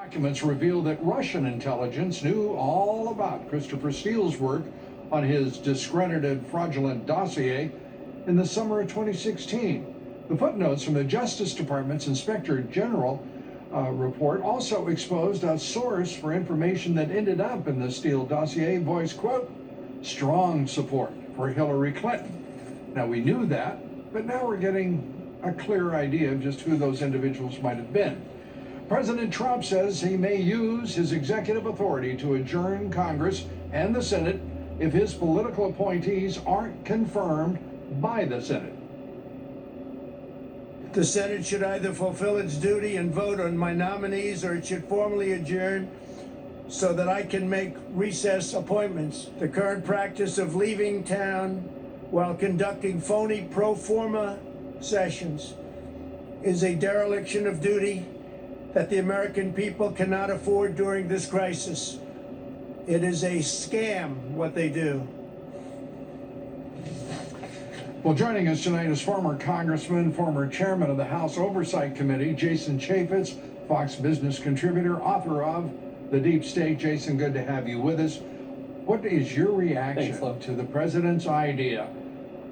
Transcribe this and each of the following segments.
Documents reveal that Russian intelligence knew all about Christopher Steele's work on his discredited fraudulent dossier in the summer of 2016. The footnotes from the Justice Department's Inspector General report also exposed a source for information that ended up in the Steele dossier voiced, quote, strong support for Hillary Clinton. Now, we knew that, but now we're getting a clear idea of just who those individuals might have been. President Trump says he may use his executive authority to adjourn Congress and the Senate if his political appointees aren't confirmed by the Senate. The Senate should either fulfill its duty and vote on my nominees, or it should formally adjourn so that I can make recess appointments. The current practice of leaving town while conducting phony pro forma sessions is a dereliction of duty that the American people cannot afford during this crisis. It is a scam what they do. Well, joining us tonight is former Congressman, former Chairman of the House Oversight Committee, Jason Chaffetz, Fox Business contributor, author of The Deep State. Jason, good to have you with us. What is your reaction to the president's idea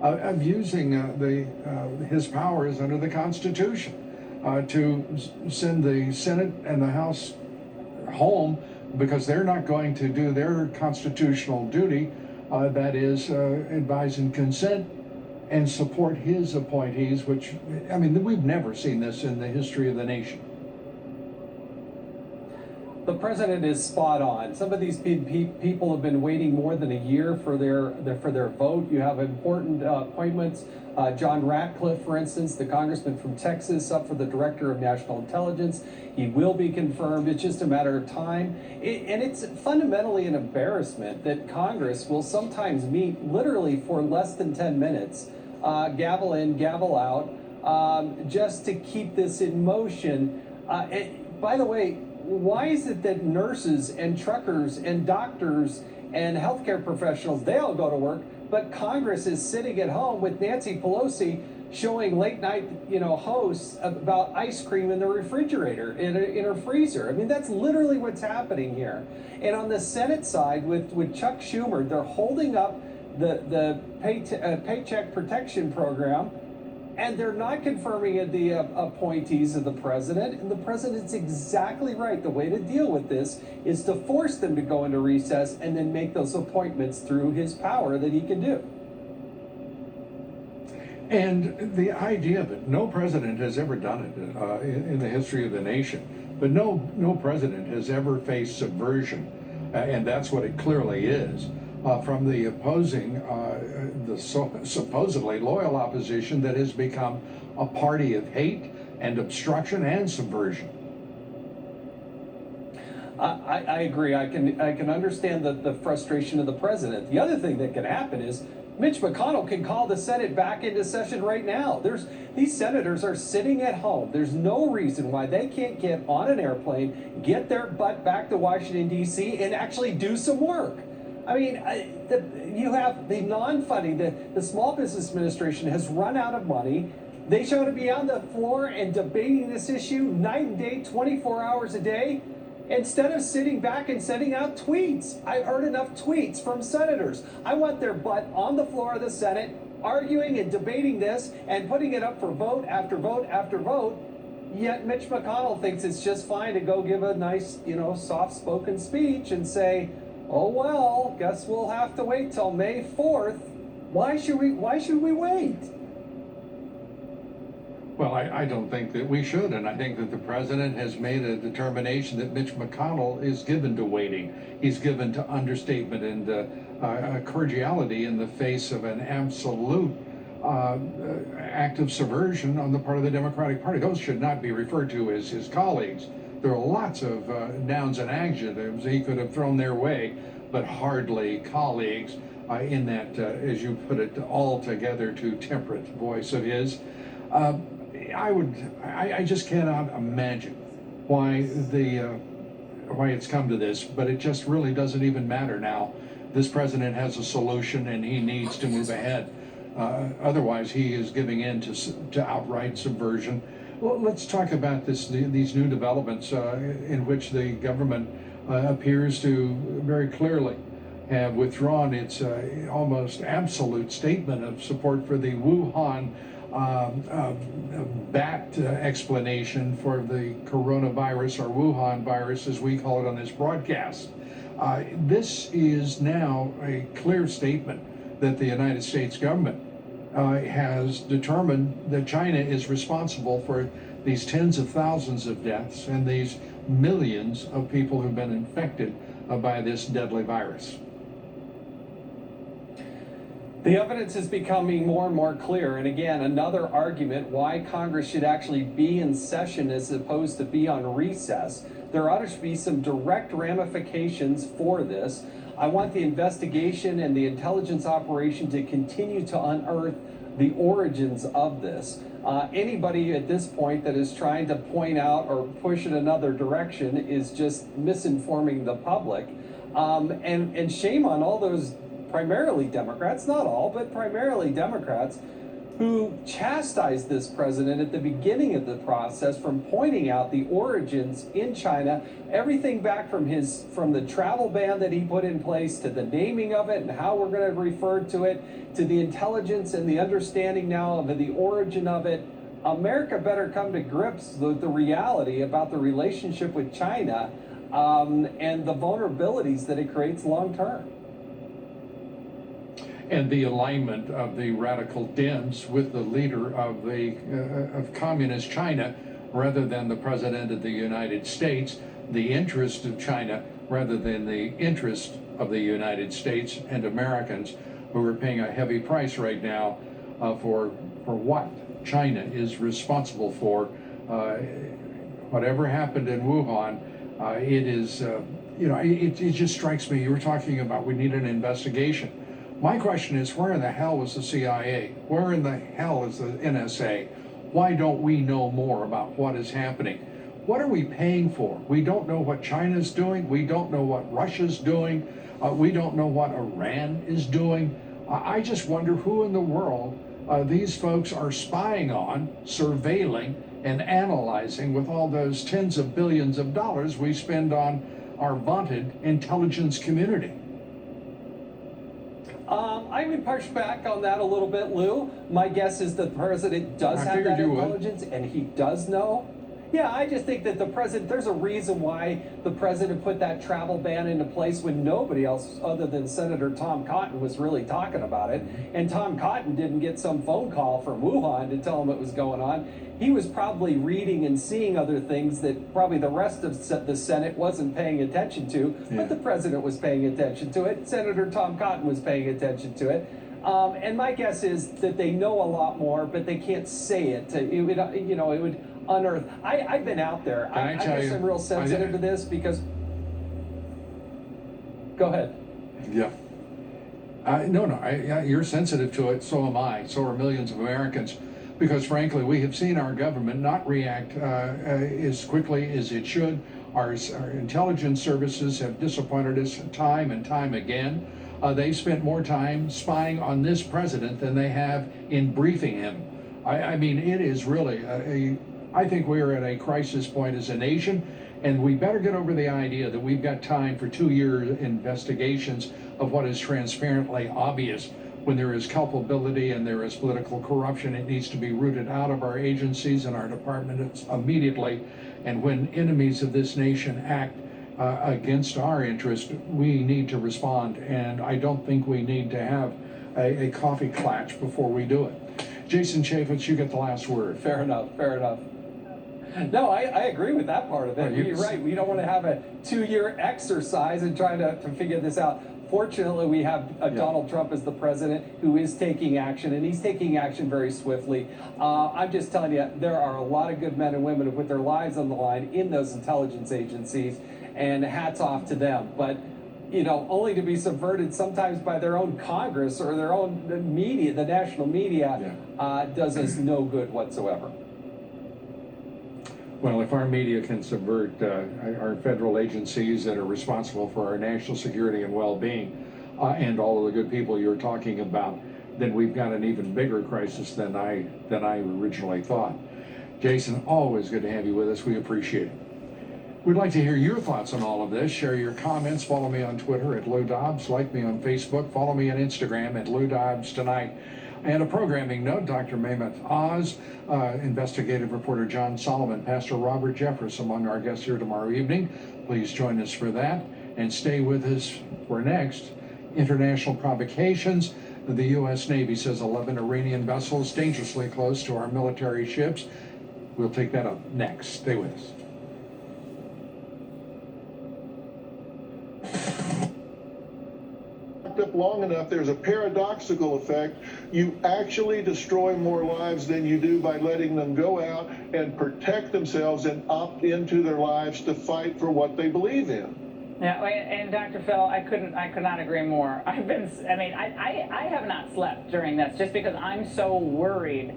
of using his powers under the Constitution to send the Senate and the House home because they're not going to do their constitutional duty, that is, advise and consent and support his appointees, which, I mean, we've never seen this in the history of the nation. The president is spot on. Some of these people have been waiting more than a year for their vote. You have important appointments. John Ratcliffe, for instance, the congressman from Texas, up for the director of national intelligence. He will be confirmed. It's just a matter of time. And it's fundamentally an embarrassment that Congress will sometimes meet literally for less than 10 minutes, gavel in, gavel out, just to keep this in motion. And by the way, why is it that nurses and truckers and doctors and healthcare professionals, they all go to work, but Congress is sitting at home with Nancy Pelosi showing late night, hosts about ice cream in the refrigerator, in her freezer? I mean, that's literally what's happening here. And on the Senate side, with Chuck Schumer, they're holding up the Paycheck Protection Program, and they're not confirming the appointees of the president. And the president's exactly right. The way to deal with this is to force them to go into recess and then make those appointments through his power that he can do. And the idea that no president has ever done it in the history of the nation, but no president has ever faced subversion, and that's what it clearly is. From the opposing, supposedly loyal opposition that has become a party of hate and obstruction and subversion. I agree. I can understand the frustration of the president. The other thing that can happen is Mitch McConnell can call the Senate back into session right now. These senators are sitting at home. There's no reason why they can't get on an airplane, get their butt back to Washington, D.C., and actually do some work. I mean, you have the non-funding. The Small Business Administration has run out of money. They show to be on the floor and debating this issue night and day, 24 hours a day, instead of sitting back and sending out tweets. I've heard enough tweets from senators. I want their butt on the floor of the Senate, arguing and debating this and putting it up for vote after vote after vote. Yet Mitch McConnell thinks it's just fine to go give a nice, soft-spoken speech and say, oh, well, guess we'll have to wait till May 4th. Why should we wait? Well, I don't think that we should, and I think that the president has made a determination that Mitch McConnell is given to waiting. He's given to understatement and cordiality in the face of an absolute act of subversion on the part of the Democratic Party. Those should not be referred to as his colleagues. There are lots of nouns and adjectives he could have thrown their way, but hardly colleagues in that, as you put it, altogether too temperate voice of his. I just cannot imagine why it's come to this, but it just really doesn't even matter now. This president has a solution and he needs to move ahead. Otherwise, he is giving in to outright subversion. Well, let's talk about these new developments in which the government appears to very clearly have withdrawn its almost absolute statement of support for the Wuhan bat explanation for the coronavirus, or Wuhan virus as we call it on this broadcast. This is now a clear statement that the United States government has determined that China is responsible for these tens of thousands of deaths and these millions of people who've been infected by this deadly virus. The evidence is becoming more and more clear, and again, another argument why Congress should actually be in session as opposed to be on recess. There ought to be some direct ramifications for this. I want the investigation and the intelligence operation to continue to unearth the origins of this. Anybody at this point that is trying to point out or push in another direction is just misinforming the public. And shame on all those primarily Democrats, not all, but primarily Democrats, who chastised this president at the beginning of the process from pointing out the origins in China, everything back from the travel ban that he put in place, to the naming of it and how we're going to refer to it, to the intelligence and the understanding now of the origin of it. America better come to grips with the reality about the relationship with China and the vulnerabilities that it creates long term. And the alignment of the radical Dems with the leader of of communist China rather than the president of the United States, the interest of China rather than the interest of the United States and Americans, who are paying a heavy price right now for what China is responsible for. Whatever happened in Wuhan, it is, it just strikes me. You were talking about we need an investigation. My question is, where in the hell was the CIA? Where in the hell is the NSA? Why don't we know more about what is happening? What are we paying for? We don't know what China's doing. We don't know what Russia's doing. We don't know what Iran is doing. I just wonder who in the world these folks are spying on, surveilling, and analyzing with all those tens of billions of dollars we spend on our vaunted intelligence community. I would push back on that a little bit, Lou. My guess is the president does have that intelligence and he does know. Yeah, I just think that the president, there's a reason why the president put that travel ban into place when nobody else other than Senator Tom Cotton was really talking about it. And Tom Cotton didn't get some phone call from Wuhan to tell him what was going on. He was probably reading and seeing other things that probably the rest of the Senate wasn't paying attention to, but the president was paying attention to it. Senator Tom Cotton was paying attention to it. And my guess is that they know a lot more, but they can't say it. It would unearth. I've been out there. I guess I'm real sensitive to this because. Go ahead. Yeah. You're sensitive to it. So am I. So are millions of Americans. Because frankly, we have seen our government not react as quickly as it should. Our intelligence services have disappointed us time and time again. They've spent more time spying on this president than they have in briefing him. I mean, it is really I think we are at a crisis point as a nation, and we better get over the idea that we've got time for 2-year investigations of what is transparently obvious. When there is culpability and there is political corruption, it needs to be rooted out of our agencies and our departments immediately. And when enemies of this nation act against our interest, we need to respond. And I don't think we need to have a coffee klatch before we do it. Jason Chaffetz, you get the last word. Fair enough. No, I agree with that part of it. You're right. We don't want to have a 2-year exercise in trying to figure this out. Fortunately, we have Donald Trump as the president who is taking action, and he's taking action very swiftly. I'm just telling you, there are a lot of good men and women who put their lives on the line in those intelligence agencies, and hats off to them. But, only to be subverted sometimes by their own Congress or their own media, the national media, does us no good whatsoever. Well, if our media can subvert our federal agencies that are responsible for our national security and well-being, and all of the good people you're talking about, then we've got an even bigger crisis than I originally thought. Jason, always good to have you with us. We appreciate it. We'd like to hear your thoughts on all of this. Share your comments. Follow me on Twitter at Lou Dobbs. Like me on Facebook. Follow me on Instagram at Lou Dobbs Tonight. And a programming note, Dr. Mammoth Oz, investigative reporter John Solomon, Pastor Robert Jeffress among our guests here tomorrow evening. Please join us for that and stay with us for next. International provocations. The U.S. Navy says 11 Iranian vessels dangerously close to our military ships. We'll take that up next. Stay with us. Up long enough, there's a paradoxical effect. You actually destroy more lives than you do by letting them go out and protect themselves and opt into their lives to fight for what they believe in. Yeah, and Dr. Phil, I could not agree more. I have not slept during this just because I'm so worried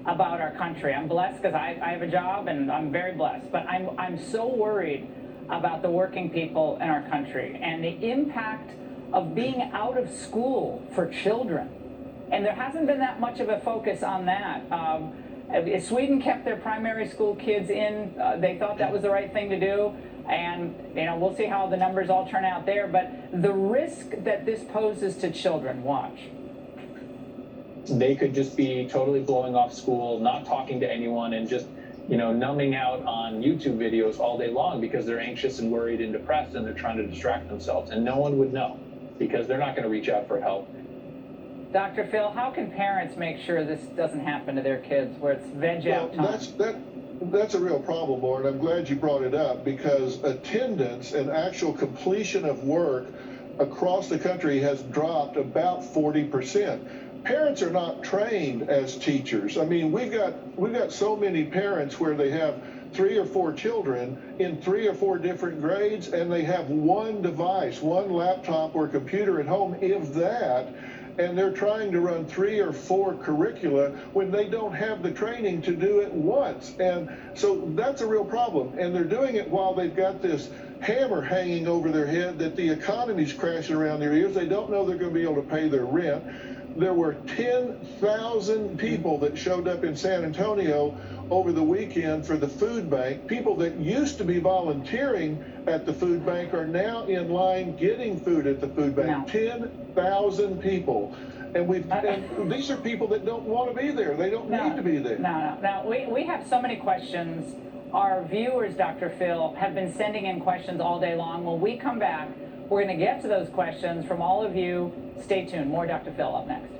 about our country. I'm blessed because I have a job and I'm very blessed, but I'm so worried about the working people in our country and the impact of being out of school for children. And there hasn't been that much of a focus on that. Sweden kept their primary school kids in. They thought that was the right thing to do. And, we'll see how the numbers all turn out there. But the risk that this poses to children, watch. They could just be totally blowing off school, not talking to anyone, and just, numbing out on YouTube videos all day long because they're anxious and worried and depressed and they're trying to distract themselves. And no one would know because they're not going to reach out for help. Dr. Phil, how can parents make sure this doesn't happen to their kids where it's veg out time? That's a real problem, Lauren. I'm glad you brought it up because attendance and actual completion of work across the country has dropped about 40%. Parents are not trained as teachers. I mean, we've got so many parents where they have 3 or 4 children in 3 or 4 different grades, and they have one device, one laptop or computer at home, if that, and they're trying to run 3 or 4 curricula when they don't have the training to do it once. And so that's a real problem. And they're doing it while they've got this hammer hanging over their head that the economy's crashing around their ears. They don't know they're going to be able to pay their rent. There were 10,000 people that showed up in San Antonio over the weekend for the food bank. People that used to be volunteering at the food bank are now in line getting food at the food bank. No. 10,000 people. And these are people that don't want to be there. They don't need to be there. No. We have so many questions. Our viewers, Dr. Phil, have been sending in questions all day long. When we come back, we're going to get to those questions from all of you. Stay tuned. More Dr. Phil up next.